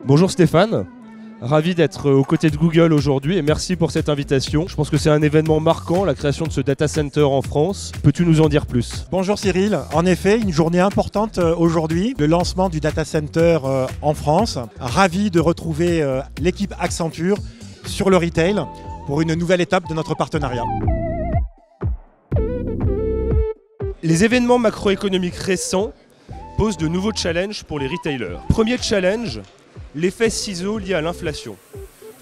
Bonjour Stéphane, ravi d'être aux côtés de Google aujourd'hui et merci pour cette invitation. Je pense que c'est un événement marquant, la création de ce data center en France. Peux-tu nous en dire plus? Bonjour Cyril, en effet une journée importante aujourd'hui, le lancement du data center en France. Ravi de retrouver l'équipe Accenture sur le retail pour une nouvelle étape de notre partenariat. Les événements macroéconomiques récents posent de nouveaux challenges pour les retailers. Premier challenge, l'effet ciseau lié à l'inflation.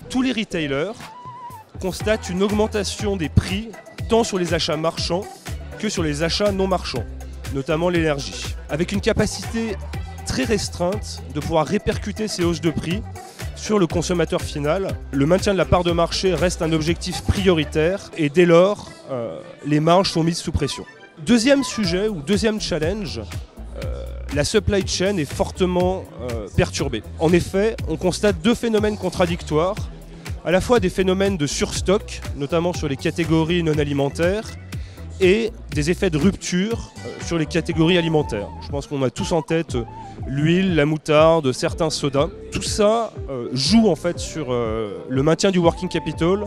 Tous les retailers constatent une augmentation des prix tant sur les achats marchands que sur les achats non marchands, notamment l'énergie. Avec une capacité très restreinte de pouvoir répercuter ces hausses de prix sur le consommateur final, le maintien de la part de marché reste un objectif prioritaire et dès lors, les marges sont mises sous pression. Deuxième sujet ou deuxième challenge, la supply chain est fortement perturbée. En effet, on constate deux phénomènes contradictoires, à la fois des phénomènes de surstock, notamment sur les catégories non alimentaires, et des effets de rupture sur les catégories alimentaires. Je pense qu'on a tous en tête l'huile, la moutarde, certains sodas. Tout ça joue en fait sur le maintien du working capital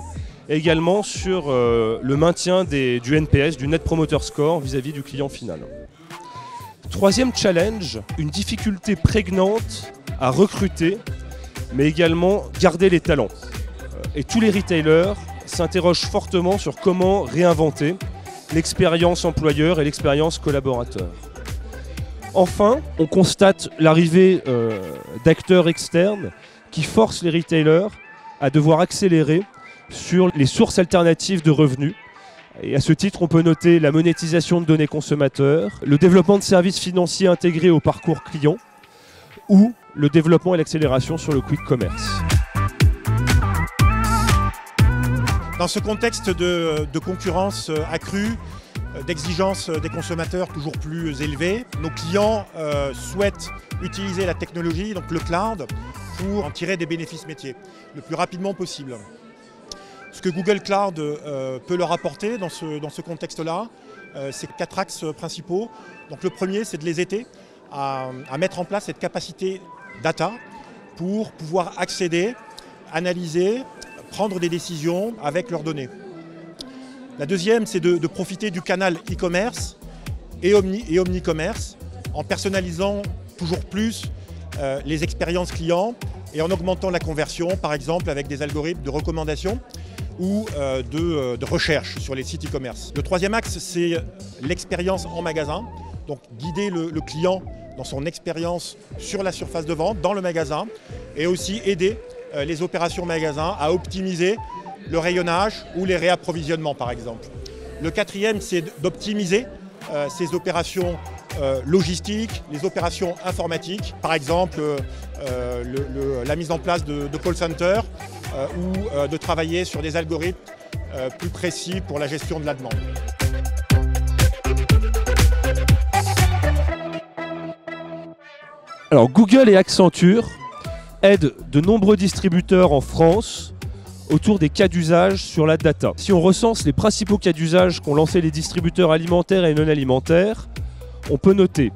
et également sur le maintien du NPS, du Net Promoter Score vis-à-vis du client final. Troisième challenge, une difficulté prégnante à recruter, mais également garder les talents. Et tous les retailers s'interrogent fortement sur comment réinventer l'expérience employeur et l'expérience collaborateur. Enfin, on constate l'arrivée d'acteurs externes qui forcent les retailers à devoir accélérer sur les sources alternatives de revenus. Et à ce titre, on peut noter la monétisation de données consommateurs, le développement de services financiers intégrés au parcours client ou le développement et l'accélération sur le quick commerce. Dans ce contexte de concurrence accrue, d'exigence des consommateurs toujours plus élevées, nos clients souhaitent utiliser la technologie, donc le cloud, pour en tirer des bénéfices métiers le plus rapidement possible. Ce que Google Cloud peut leur apporter dans ce contexte-là, c'est 4 axes principaux. Donc le premier, c'est de les aider à mettre en place cette capacité data pour pouvoir accéder, analyser, prendre des décisions avec leurs données. La deuxième, c'est de profiter du canal e-commerce et omni-commerce en personnalisant toujours plus les expériences clients et en augmentant la conversion, par exemple avec des algorithmes de recommandation ou de recherche sur les sites e-commerce. Le troisième axe, c'est l'expérience en magasin, donc guider le client dans son expérience sur la surface de vente, dans le magasin, et aussi aider les opérations magasins à optimiser le rayonnage ou les réapprovisionnements par exemple. Le quatrième, c'est d'optimiser ces opérations logistiques, les opérations informatiques, par exemple la mise en place de call center ou de travailler sur des algorithmes plus précis pour la gestion de la demande. Alors Google et Accenture aident de nombreux distributeurs en France autour des cas d'usage sur la data. Si on recense les principaux cas d'usage qu'ont lancé les distributeurs alimentaires et non alimentaires, on peut noter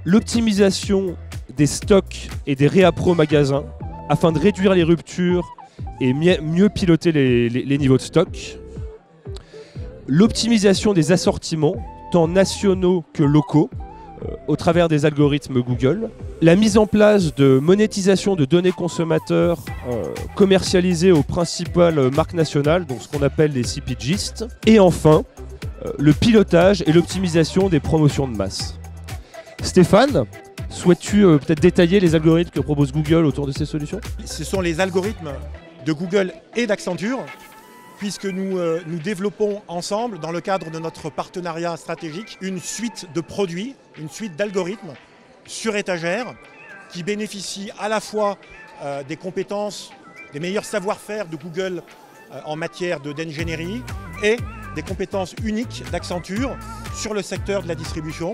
l'optimisation des stocks et des réappros magasins afin de réduire les ruptures et mieux piloter les niveaux de stock, l'optimisation des assortiments, tant nationaux que locaux, au travers des algorithmes Google, la mise en place de monétisation de données consommateurs commercialisées aux principales marques nationales, donc ce qu'on appelle les CPGistes, et enfin le pilotage et l'optimisation des promotions de masse. Stéphane, souhaites-tu peut-être détailler les algorithmes que propose Google autour de ces solutions? Ce sont les algorithmes de Google et d'Accenture, puisque nous développons ensemble, dans le cadre de notre partenariat stratégique, une suite de produits, une suite d'algorithmes sur étagère qui bénéficient à la fois des compétences, des meilleurs savoir-faire de Google en matière d'ingénierie et des compétences uniques d'Accenture sur le secteur de la distribution.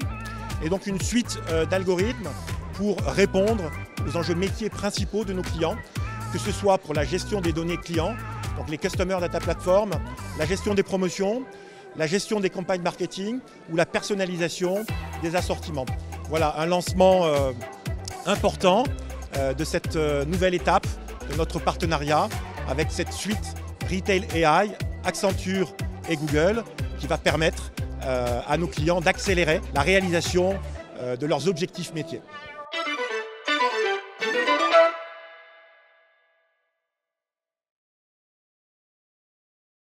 Et donc une suite d'algorithmes pour répondre aux enjeux métiers principaux de nos clients, que ce soit pour la gestion des données clients, donc les Customer Data Platform, la gestion des promotions, la gestion des campagnes marketing ou la personnalisation des assortiments. Voilà, un lancement important de cette nouvelle étape de notre partenariat avec cette suite Retail AI, Accenture et Google qui va permettre à nos clients d'accélérer la réalisation de leurs objectifs métiers.